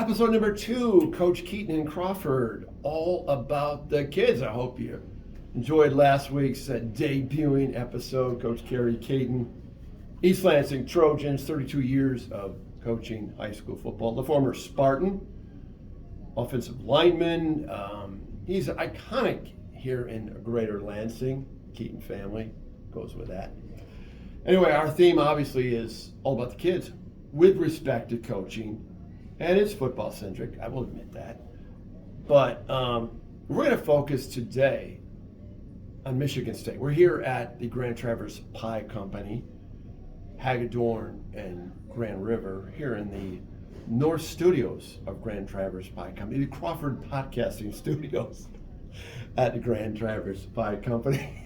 Episode number 2, Coach Keyton Crawford, all about the kids. I hope you enjoyed last week's debuting episode. Coach Kerry Keyton, East Lansing Trojans, 32 years of coaching high school football. The former Spartan, offensive lineman. He's iconic here in Greater Lansing. Keyton family goes with that. Anyway, our theme obviously is all about the kids with respect to coaching. And it's football centric, I will admit that. But we're going to focus today on Michigan State. We're here at the Grand Traverse Pie Company, Hagedorn and Grand River, here in the North Studios of Grand Traverse Pie Company, the Crawford Podcasting Studios at the Grand Traverse Pie Company.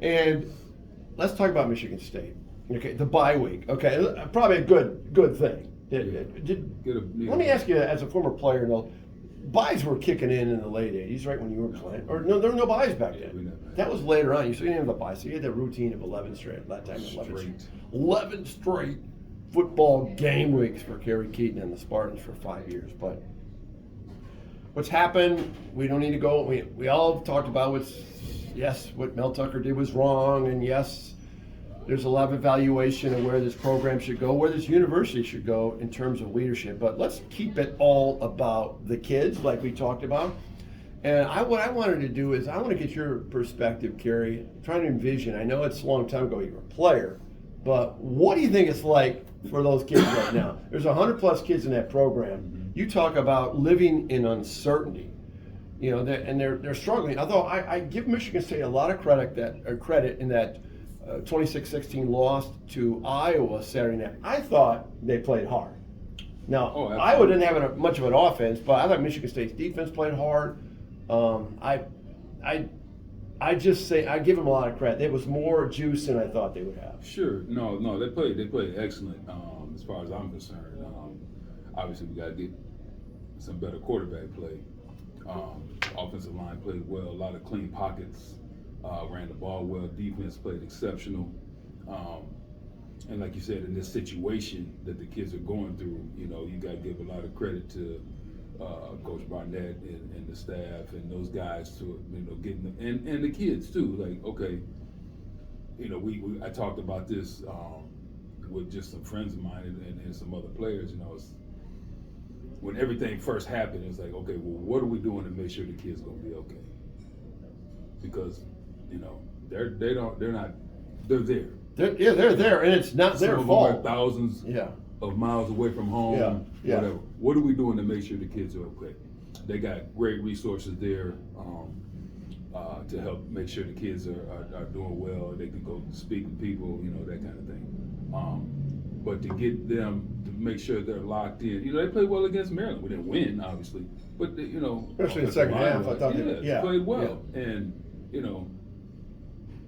And let's talk about Michigan State. Okay, the bye week. Okay, probably a good thing. Let me ask you, as a former player, buys were kicking in the late 80s, right, when you were playing? Or no, there were no buys back then. That was later on. You didn't have the buys. So you had the routine of 11 straight at that time. 11 straight football game weeks for Kerry Keyton and the Spartans for 5 years. But what's happened, we don't need to go. We all talked about what Mel Tucker did was wrong, and yes, there's a lot of evaluation of where this program should go, where this university should go in terms of leadership. But let's keep it all about the kids, like we talked about. And what I wanted to do is I want to get your perspective, Kerry. I'm trying to envision. I know it's a long time ago you were a player, but what do you think it's like for those kids right now? There's 100+ kids in that program. You talk about living in uncertainty, and they're struggling. Although I give Michigan State a lot of credit in that 26-16 loss to Iowa Saturday night. I thought they played hard. Now, Iowa didn't have much of an offense, but I thought Michigan State's defense played hard. I just say I give them a lot of credit. There was more juice than I thought they would have. Sure, no, they played excellent. As far as I'm concerned, obviously we got to get some better quarterback play. Offensive line played well. A lot of clean pockets. Ran the ball well. Defense played exceptional. And like you said, in this situation that the kids are going through, you got to give a lot of credit to Coach Barnett and the staff and those guys to getting them and the kids too. Like, okay, I talked about this with just some friends of mine and some other players. When everything first happened, it's like, okay, well, what are we doing to make sure the kids gonna be okay? Because they're there. They're there, and it's not their fault. Some of them are thousands of miles away from home. Whatever. What are we doing to make sure the kids are okay? They got great resources there to help make sure the kids are doing well. They can go speak to people, that kind of thing. But to get them to make sure they're locked in, they played well against Maryland. We didn't win, obviously, but especially in the second half, I thought they played well. And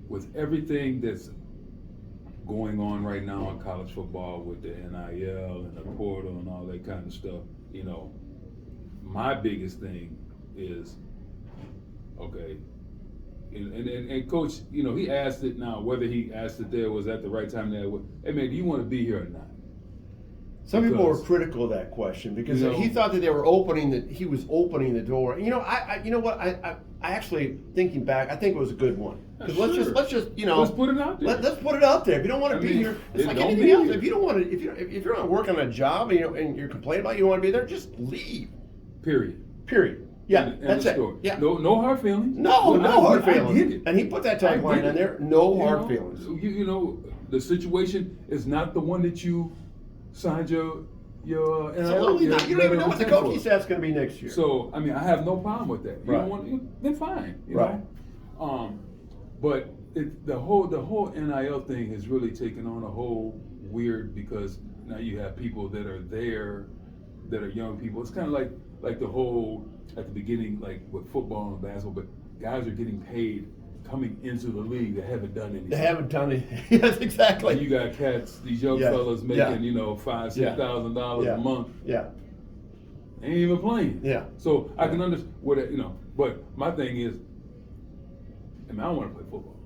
with everything that's going on right now in college football with the NIL and the portal and all that kind of stuff, my biggest thing is, okay, and Coach, he asked it now, whether he asked it there was at the right time there, hey man, do you want to be here or not? Some people were critical of that question because he thought that he was opening the door. I actually, thinking back, I think it was a good one. Because let's just let's put it out there. Let's put it out there. If you don't want to be here, it's like anything else. If you don't want to, if you're not working on a job and you're complaining about it, you don't want to be there, just leave. Period. Yeah, that's it. Yeah. No hard feelings. No hard feelings. I get it. And he put that tagline in there. No hard feelings. The situation is not the one that you signed your Absolutely not. You don't even know what the coaching staff's going to be next year. So I have no problem with that. You don't want, then fine. You know. But the whole NIL thing has really taken on a whole weird, because now you have people that are there that are young people. It's kind of like the whole at the beginning, like with football and basketball, but guys are getting paid coming into the league that haven't done anything. They haven't done it. Yes, exactly. And you got cats, these young fellas making, $5,000-$6,000 a month. Yeah. Ain't even playing. Yeah. So I can understand but my thing is, I don't want to play football.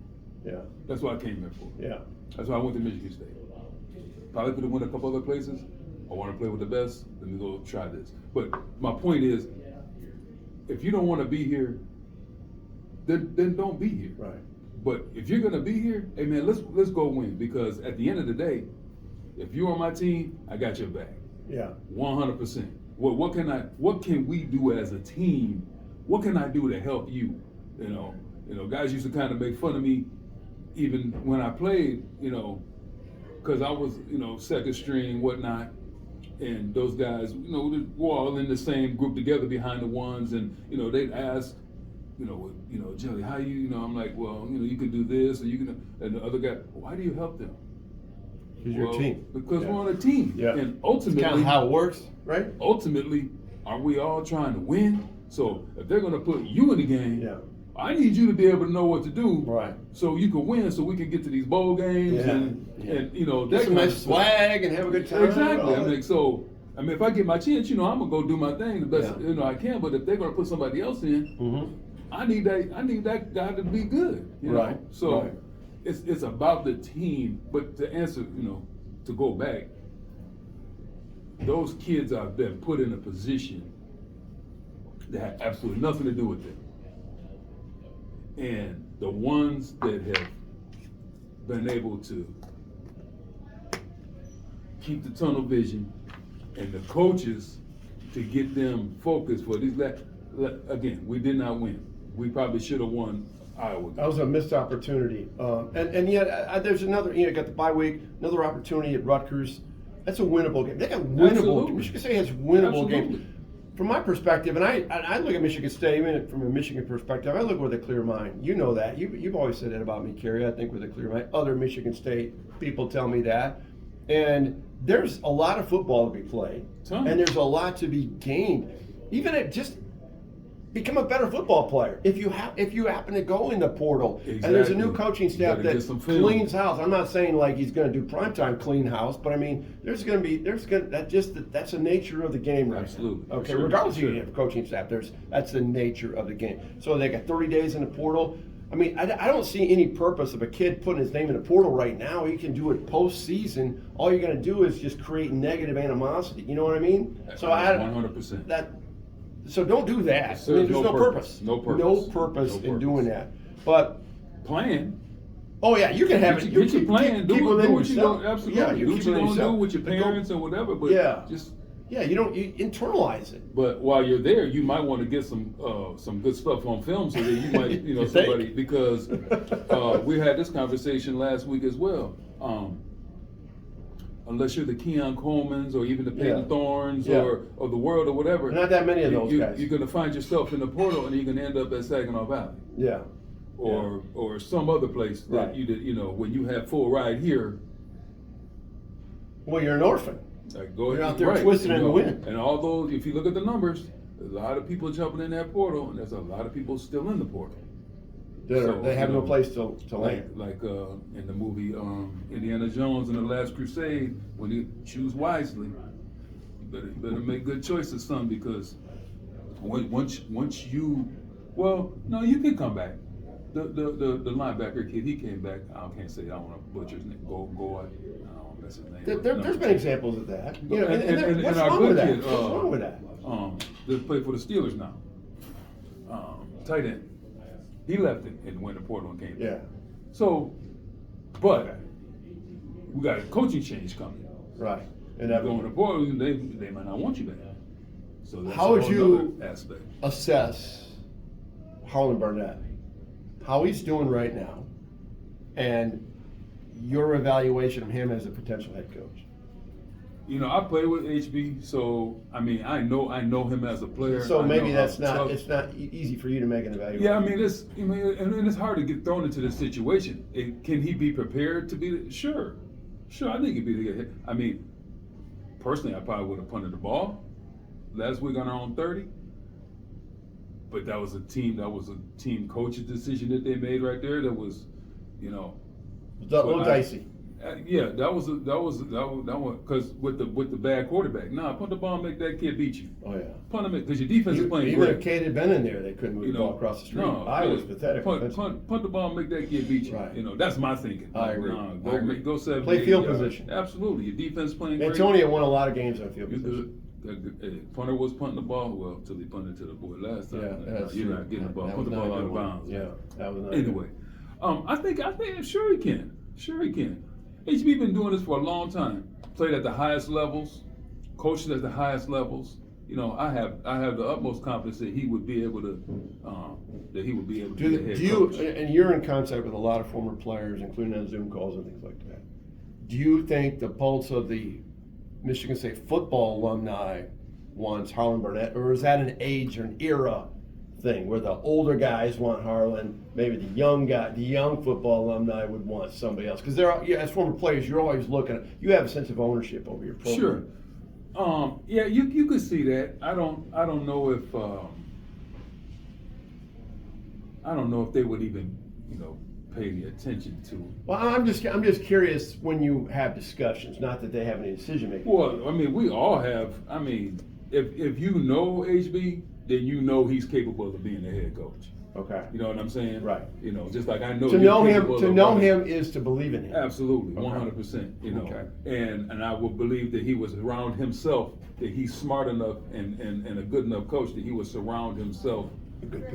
Yeah. That's what I came here for. Yeah. That's why I went to Michigan State. Probably could have went a couple other places, I want to play with the best. Let me go try this. But my point is, if you don't want to be here, then don't be here. Right. But if you're gonna be here, hey man, let's go win. Because at the end of the day, if you're on my team, I got your back. Yeah. 100%. What can we do as a team? What can I do to help you? You know, guys used to kind of make fun of me, even when I played. Because I was, second string, whatnot, and those guys, we're all in the same group together behind the ones, and they'd ask, Jelly, how you, I'm like, well, you can do this, or you can, and the other guy, why do you help them? Because you're a team. Because we're on a team. Yeah. And ultimately, it's kind of how it works, right? Ultimately, are we all trying to win? So if they're going to put you in the game, Yeah. I need you to be able to know what to do, Right? So you can win, so we can get to these bowl games and Get that some kind nice of swag and have a good time. Exactly. All If I get my chance, I'm gonna go do my thing the best Yeah. I can. But if they're gonna put somebody else in, Mm-hmm. I need that guy to be good. Right. So Right. it's about the team. But to answer, to go back, those kids have been put in a position that had absolutely nothing to do with them. And the ones that have been able to keep the tunnel vision, and the coaches to get them focused for these. Again, we did not win. We probably should have won Iowa. That was a missed opportunity, and yet there's another. Got the bye week, another opportunity at Rutgers. That's a winnable game. They got winnable. Absolutely. Michigan State has winnable Absolutely. games. From my perspective, and I look at Michigan State, even from a Michigan perspective, I look with a clear mind. You know that. You've always said that about me, Kerry. I think with a clear mind. Other Michigan State people tell me that. And there's a lot of football to be played. And there's a lot to be gained. Even at just become a better football player. If you happen to go in the portal, Exactly. and there's a new coaching staff that cleans house. I'm not saying like he's going to do primetime clean house, but I mean that's the nature of the game right Absolutely. now. Okay, Sure. regardless Sure. of your coaching staff, that's the nature of the game. So they got 30 days in the portal. I mean, I don't see any purpose of a kid putting his name in the portal right now. He can do it postseason. All you're going to do is just create negative animosity. You know what I mean? So 100%. So don't do that. Sir, there's no purpose. No purpose. No purpose in doing that. But playing. oh yeah, you can have it. Get your plan. Do what you don't. Absolutely. Yeah, do what you don't do with your parents or whatever. But just. Yeah, you internalize it. But while you're there, you might want to get some good stuff on film so that you might somebody because we had this conversation last week as well. Unless you're the Keon Colemans or even the Peyton Thorns or the world or whatever, not that many of those guys. You're going to find yourself in the portal and you're going to end up at Saginaw Valley. Yeah. Or some other place that you did. When you have full ride here. Well, you're an orphan. Like go You're ahead, out there twisting and winning. And although, if you look at the numbers, there's a lot of people jumping in that portal, and there's a lot of people still in the portal. They have no place to land. Like in the movie Indiana Jones and the Last Crusade, when you choose wisely, you better make good choices, son, because once you, you can come back. The linebacker kid, he came back. I can't say, I don't want to butcher his name. Go. That's his name. There's been examples of that. And what's our wrong good with that? kid, What's wrong with that? They play for the Steelers now. Tight end. He left it and went to portal and came back. Yeah. So, but we got a coaching change coming. Right. And that going to portal, they might not want you back. So that's how would you aspect. Assess Harlan Barnett, how he's doing right now, and your evaluation of him as a potential head coach? I played with HB, so I know him as a player. So maybe it's not easy for you to make an evaluation. Yeah, and it's hard to get thrown into this situation. Can he be prepared to be? Sure. I think he'd be the head. Personally, I probably would have punted the ball last week on our own 30. But that was a team coach's decision that they made right there. That was, a little dicey. Yeah, that one because with the bad quarterback. Nah, punt the ball, make that kid beat you. Oh yeah. Punt him because your defense is playing Even great. if Kate had been in there, they couldn't move the ball across the street. Iowa's pathetic. Punt the ball, make that kid beat you. Right. That's my thinking. I agree. I agree. Go 7. Play field position. Absolutely, your defense playing great. Antonio won a lot of games on field position. Punter was punting the ball well until he punted to the boy last time. Yeah, you're not getting the ball. Put the ball out of bounds. Yeah, that was not anyway. I think sure he can. Sure he can. HB been doing this for a long time. Played at the highest levels, coached at the highest levels. I have the utmost confidence that he would be able to be the head coach. And you're in contact with a lot of former players, including on Zoom calls and things like that. Do you think the pulse of the Michigan State football alumni wants Harlan Burnett, or is that an age or an era thing where the older guys want Harlan, maybe the young football alumni would want somebody else? Because as former players, you're always you have a sense of ownership over your program. Sure. You could see that. I don't know if they would even pay the attention to it. Well, I'm just curious when you have discussions, not that they have any decision making. Well, we all have. If you know HB, then he's capable of being the head coach. Okay. You know what I'm saying? Right. Just like I know to know him is to believe in him. Absolutely, 100%. Okay. And I would believe that he was around himself, that he's smart enough and a good enough coach that he would surround himself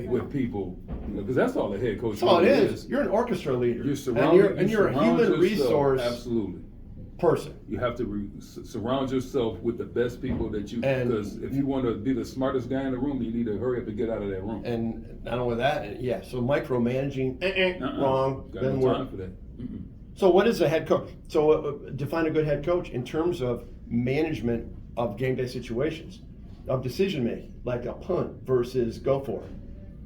with people, because that's all the head coach. That's all it is. You're an orchestra leader. You're a human resource. Absolutely. Person. You have to surround yourself with the best people that you can, because if you want to be the smartest guy in the room, you need to hurry up and get out of that room. And not only that, so micromanaging, wrong, doesn't no work. time for that. Mm-mm. So what is a head coach? So define a good head coach in terms of management of game day situations, of decision making, like a punt versus go for it.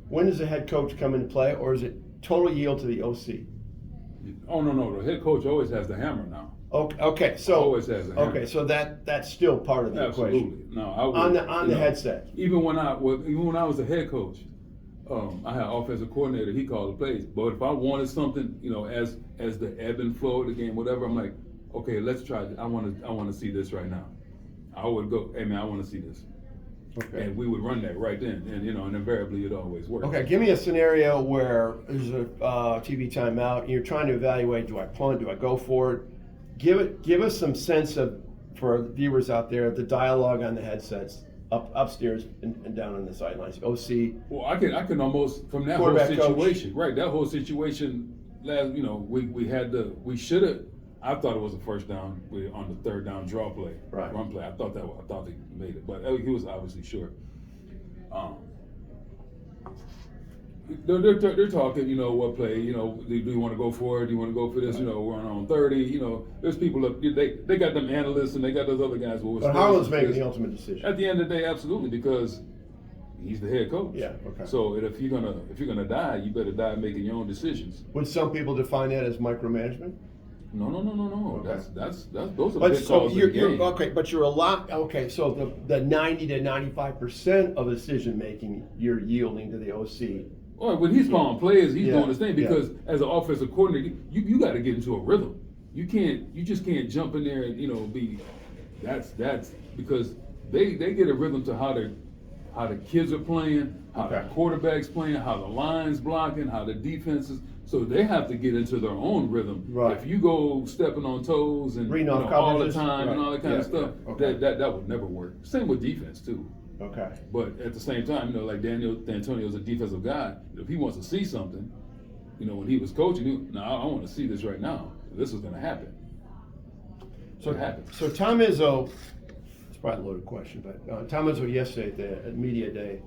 When does a head coach come into play, or is it total yield to the OC? Oh no, the head coach always has the hammer now. Okay, so always has a hammer. Okay, so that's still part of the equation. No, on the headset. Even when I was a head coach, I had an offensive coordinator. He called the plays. But if I wanted something, as the ebb and flow of the game, whatever, I'm like, okay, let's try it. I want to see this right now. I would go, hey man, I want to see this. Okay. And we would run that right then, and invariably it always works. Okay, give me a scenario where there's a TV timeout, and you're trying to evaluate: do I punt? Do I go for it? Give us some sense of, for viewers out there, the dialogue on the headsets upstairs and down on the sidelines. OC. Well, I can almost, from that whole situation, coach. Right? That whole situation. We should have. I thought it was a first down on the third down draw play, run play. I thought they made it, but he was obviously short. They're talking, what play, do you want to go for it? Do you want to go for this? We're on 30. There's people up. They got them analysts and they got those other guys. But Harlan's making the ultimate decision. At the end of the day, absolutely, because he's the head coach. Yeah. Okay. So if you're gonna die, you better die making your own decisions. Would some people define that as micromanagement? No. Okay. That's those are big calls in the game. Okay, but you're a lot. Okay, so the 90 to 95% of decision making, you're yielding to the OC. Well, when he's calling plays, he's doing his thing, because as an offensive coordinator, you got to get into a rhythm. You just can't jump in there and be. That's because they get a rhythm to how the kids are playing, how the quarterback's playing, how the line's blocking, how the defense is. So they have to get into their own rhythm. Right. If you go stepping on toes and all the time and all that kind of stuff, that would never work. Same with defense too. Okay. But at the same time, like D'Antonio's a defensive guy. If he wants to see something, when he was coaching, I want to see this right now. This is going to happen. So it happens. So Tom Izzo, it's probably a loaded question, but Tom Izzo yesterday at Media Day,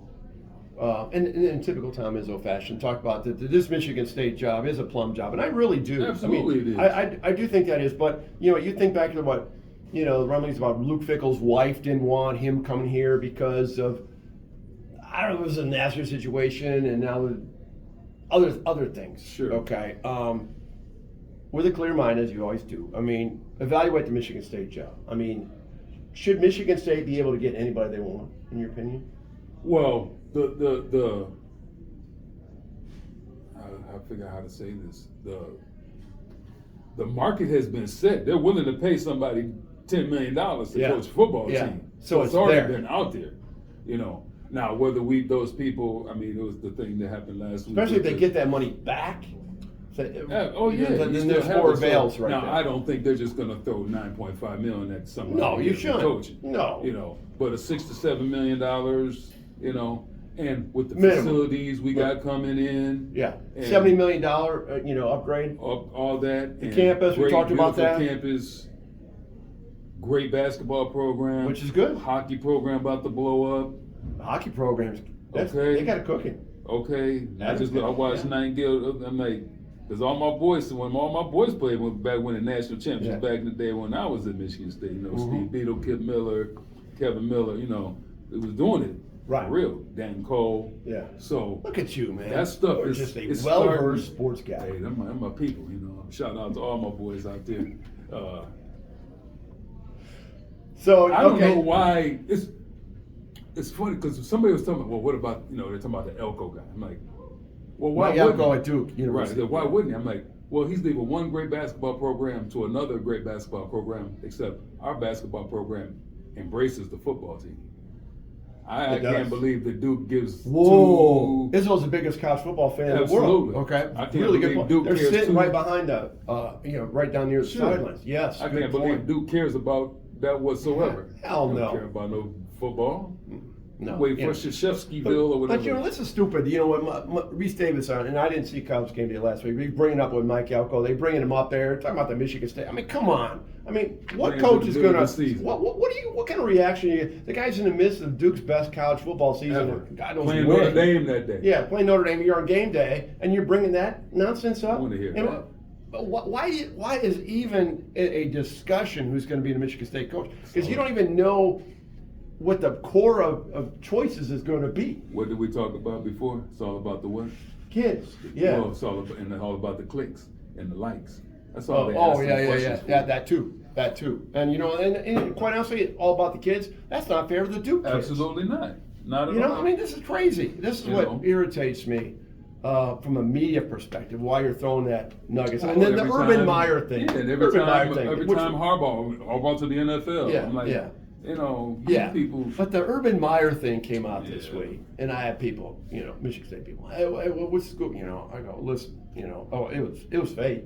in typical Tom Izzo fashion, talked about that this Michigan State job is a plum job, and I really do. Absolutely, it is. I do think that is, but you think back to what the rumblings about Luke Fickell's wife didn't want him coming here because of, I don't know, it was a Nassar situation, and now other things. Sure. Okay. With a clear mind, as you always do. Evaluate the Michigan State job. Should Michigan State be able to get anybody they want, in your opinion? Well, I figure out how to say this. the market has been set. They're willing to pay somebody $10 million to Yeah. coach a football Yeah. team. So it's it's already there. been out there, you know. Now, whether those people, I mean, it was the thing that happened last week. Especially if they get that money back. Oh yeah, Then you there's still more have it. avails right now, there. I don't think they're just going to throw $9.5 million at somebody. No, you for shouldn't. coaching. No. You know, but a $6 to $7 million, you know, and with the Minimum. facilities we got coming in. Yeah, and $70 million, upgrade. all that. The and campus, we great, talked about beautiful that. Campus, great basketball program, Which is good. Hockey program about to blow up. The hockey programs, Okay. they got it cooking. Okay, I That's good. watched Yeah. Nightingale. I'm like, because all my boys played back when the national championships Yeah. back in the day when I was at Michigan State. You know, Mhm. Steve Beadle, Kevin Miller. You know, it was doing it Right. for real. Dan Cole. Yeah. So Look at you, man. that stuff You're is just it's a well-versed starting- sports guy. Hey, them my people. You know, shout out to all my boys out there. So I don't okay. know why it's funny because somebody was talking about, well, what about, they're talking about the Elko guy. I'm like, well, why Mike wouldn't Elko he? at Duke University. Right, why wouldn't he? I'm like, well, he's leaving one great basketball program to another great basketball program, except our basketball program embraces the football team. I It can't does. believe that Duke gives Whoa! two. Izzo's the biggest college football fan in the Absolutely. world. Okay, I can't really good. believe point. Duke They're cares sitting too. right behind the, right down near the Sure. sidelines. Yes, I good can't point. believe Duke cares about that whatsoever. Hell They no. don't care about no football. No, Wait yeah. for Krzyzewskiville or whatever. But this is stupid. What Reese Davis on, and I didn't see Cubs game day last week. We bringing up with Mike Elko. They bringing him up there, talking about the Michigan State. I mean, come on. I mean, what Playing coach to is the going middle to? of the season. What kind of reaction? The guy's in the midst of Duke's best college football season. Ever. God knows Playing when. Notre Dame that day. Yeah, playing Notre Dame. You're on game day, and you're bringing that nonsense up. I wanna hear And that. Why is even a discussion who's going to be the Michigan State coach? Because you don't even know what the core of choices is going to be. What did we talk about before? It's all about the what? Kids, yeah. Well, it's all about the clicks and the likes. That's all they Oh, ask yeah. questions for. Yeah, that too. And and quite honestly, it's all about the kids. That's not fair to the Duke kids. Absolutely not. Not at all. I mean, this is crazy. This is You what know. irritates me from a media perspective. Why you're throwing that nuggets, Well, and then the every Urban time- Meyer thing. Yeah, and every Urban Meyer time, thing, every which- time Harbaugh to the NFL. Yeah, I'm like, yeah. these people. But the Urban Meyer thing came out this Yeah. week, and I had people, Michigan State people. Hey, what's school? I go, listen, oh, it was fake.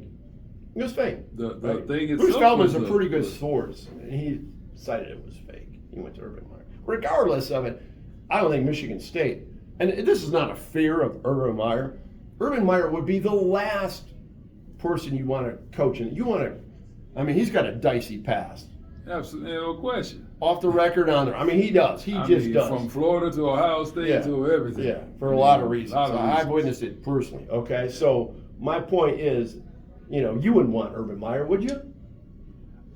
It was fake. The Right? thing Bruce itself Feldman's was a pretty good was- source, and he cited it was fake. He went to Urban Meyer. Regardless of it, I don't think Michigan State, and this is not a fear of Urban Meyer. Urban Meyer would be the last person you want to coach, and he's got a dicey past. Absolutely, no question. Off the record on there. I mean, he does. He just does. From Florida to Ohio State Yeah. to everything. Yeah, for a lot of reasons. A lot of I've reasons. witnessed it personally. Okay, so my point is, you wouldn't want Urban Meyer, would you?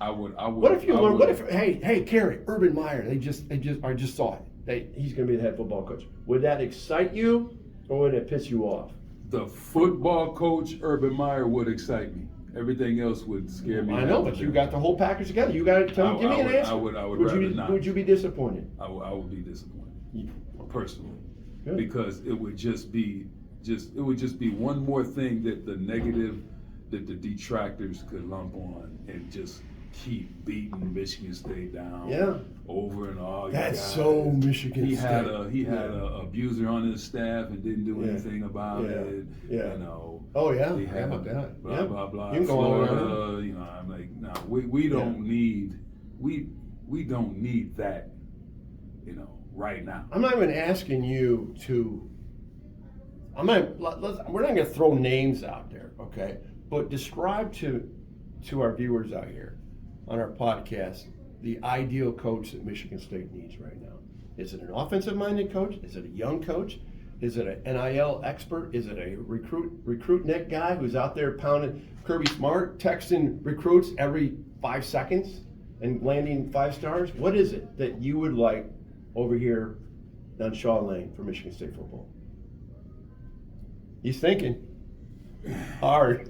I would. What if you I learn? would- What if? Hey, Kerry, Urban Meyer. I just saw it. He's going to be the head football coach. Would that excite you, or would it piss you off? The football coach Urban Meyer would excite me. Everything else would scare me. I know, but you got the whole package together. You got to give me an answer. I would rather not. Would you be disappointed? I would be disappointed personally, Good. because it would just be one more thing that the negative that the detractors could lump on and just keep beating Michigan State down. Yeah. Over and over. That's so Michigan He had State. he had a abuser on his staff and didn't do Yeah. anything about Yeah. it. Yeah. He Oh, yeah. had How about that? blah Yeah. blah blah. You can go on and Florida, on. I'm like, no, we don't need we don't need that, right now. I'm not even asking you to. We're not going to throw names out there, okay? But describe to our viewers out here on our podcast the ideal coach that Michigan State needs right now. Is it an offensive-minded coach? Is it a young coach? Is it an NIL expert? Is it a recruit net guy who's out there pounding Kirby Smart, texting recruits every 5 seconds and landing 5 stars? What is it that you would like over here on Shaw Lane for Michigan State football? He's thinking hard.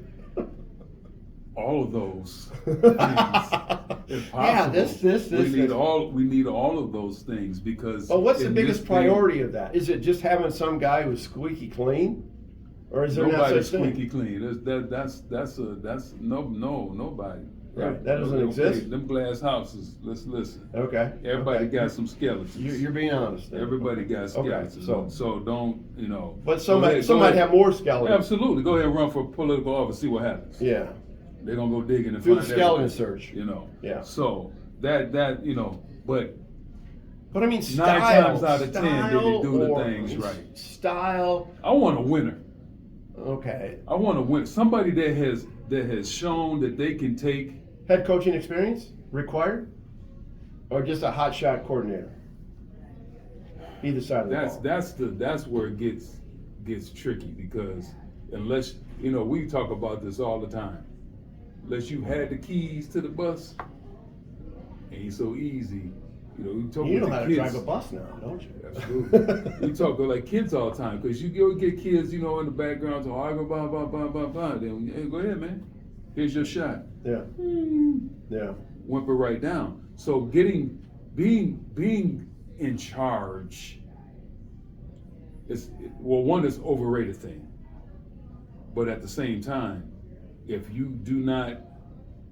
All of those things, if possible. Yeah, this. We need all of those things because. But what's the in biggest this priority of that? Is it just having some guy who's squeaky clean? Or is there not Nobody's such thing? squeaky clean. That's nobody. Right, that doesn't exist? Them glass houses. Let's listen. Okay. Everybody okay. got some skeletons. You're being honest. Then. Everybody got skeletons. Okay, so don't But some might have more skeletons. Absolutely. Go ahead and run for political office. See what happens. Yeah. They're gonna go digging and Do find the skeleton everything, search. Yeah. So that But I mean, 9 style. times out of 10 did they do the or things right. Style. I want a winner. Okay. I want to win. Somebody that has shown that they can take. Head coaching experience required, or just a hot shot coordinator? Either side of the ball. That's where it gets tricky, because unless we talk about this all the time. Unless you had the keys to the bus, ain't so easy. You talk You know with how the to kids. drive a bus now, don't you? Absolutely. We talk like kids all the time, because you go get kids, in the background, so I go blah blah blah blah blah. Then hey, go ahead, man. Here's your shot. Yeah. Yeah. Whimper right down. So being in charge is one is overrated thing. But at the same time, if you do not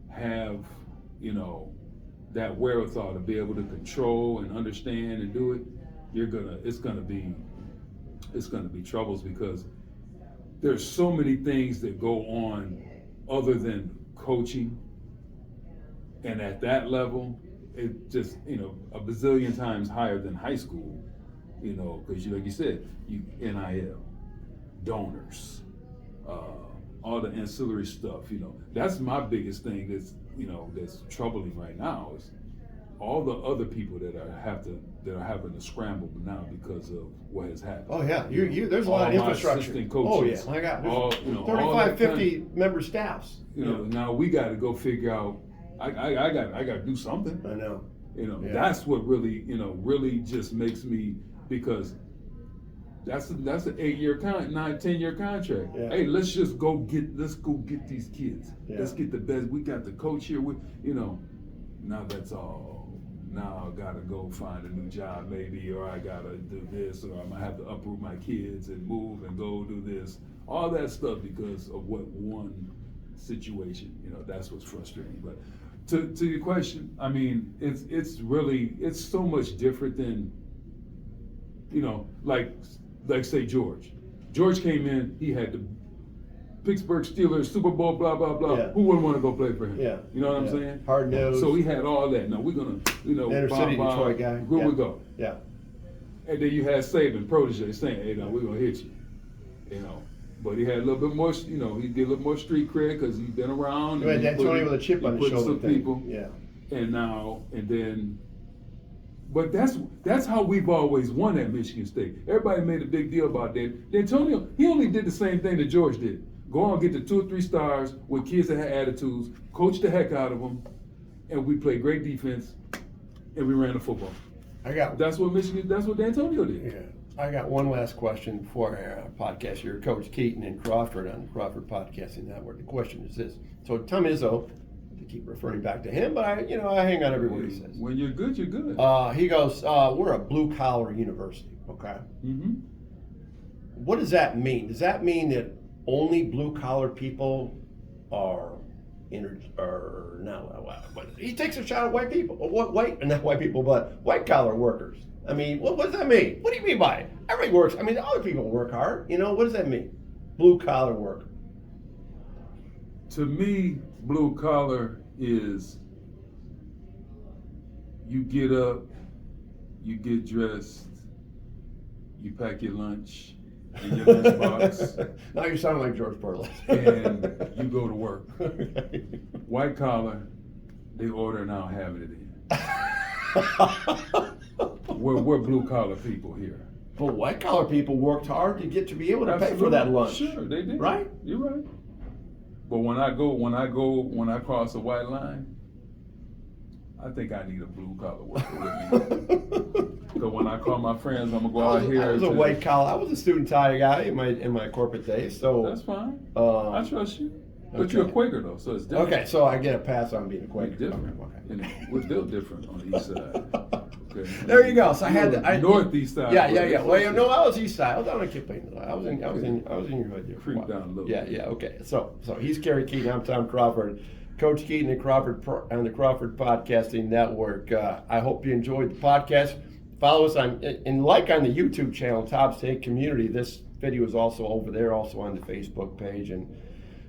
have, that wherewithal to be able to control and understand and do it, it's gonna be troubles, because there's so many things that go on other than coaching. And at that level, it just, a bazillion times higher than high school, because like you said, NIL, donors, all the ancillary stuff, that's my biggest thing that's troubling right now, is all the other people that are having to scramble now because of what has happened. Oh yeah, there's a lot of infrastructure. Coaches, oh yeah, I got 35, 50 member staffs. Now we got to go figure out. I got to do something. I know. That's what really just makes me, because that's an 8-year 10-year contract. Yeah. Hey, let's go get these kids. Yeah. Let's get the best. We got the coach here. Now that's all. Now I gotta go find a new job maybe, or I gotta do this, or I might have to uproot my kids and move and go do this. All that stuff because of what one situation. That's what's frustrating. But to your question, I mean, it's so much different than, like say George. George came in, he had the Pittsburgh Steelers, Super Bowl, blah, blah, blah. Yeah. Who wouldn't want to go play for him? Yeah. You know what I'm saying? Hard nosed. So he had all that. Now we're going to, Inner city Detroit guy. Here we go. Yeah. And then you had Saban, protege, saying, hey, we're going to hit you. But he had a little bit more, he did a little more street cred because he'd been around. You had D'Antoni with a chip on his shoulder. People. Yeah. But that's how we've always won at Michigan State. Everybody made a big deal about that. D'Antonio, he only did the same thing that George did. Go on, get the 2 or 3 stars with kids that had attitudes, coach the heck out of them, and we played great defense, and we ran the football. That's what D'Antonio did. Yeah. I got one last question before our podcast here. Coach Keyton and Crawford on the Crawford Podcasting Network. The question is this. So Tom Izzo, to keep referring back to him, but I hang on every word he says. When you're good, you're good. He goes, we're a blue-collar university, okay? Mm-hmm. What does that mean? Does that mean that only blue-collar people are he takes a shot at white people. Not white people, but white-collar workers. I mean, what does that mean? What do you mean by it? Everybody works. I mean, other people work hard. What does that mean? Blue-collar worker. To me, blue-collar is you get up, you get dressed, you pack your lunch in your lunchbox. Now you sound like George Burles. And you go to work. White collar, they order and I'll have it in. We're blue collar people here. But white collar people worked hard to be able to pay for that lunch. Sure, they did. Right? You're right. But when I cross a white line, I think I need a blue collar worker with me. So when I call my friends, I'm gonna go out here. I was a white collar. I was a student tie guy in my corporate days. So that's fine. I trust you. But okay. You're a Quaker though, so it's different. Okay, so I get a pass on being a Quaker. We're different. Okay. And we're still different on the east side. Okay. There you go. So I had to, northeast side. Yeah. Well, no, I was east side. I was down in Kipping. I was in your hood there. Creep down a little. Yeah. Okay. So he's Kerry Keyton. I'm Tom Crawford. Coach Keyton and Crawford on the Crawford Podcasting Network. I hope you enjoyed the podcast. Follow us on the YouTube channel, Tom's Take Community. This video is also over there, also on the Facebook page, and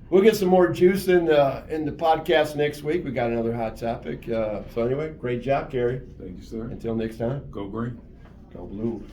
we'll get some more juice in the podcast next week. We got another hot topic. So anyway, great job, Kerry. Thank you, sir. Until next time. Go green. Go blue.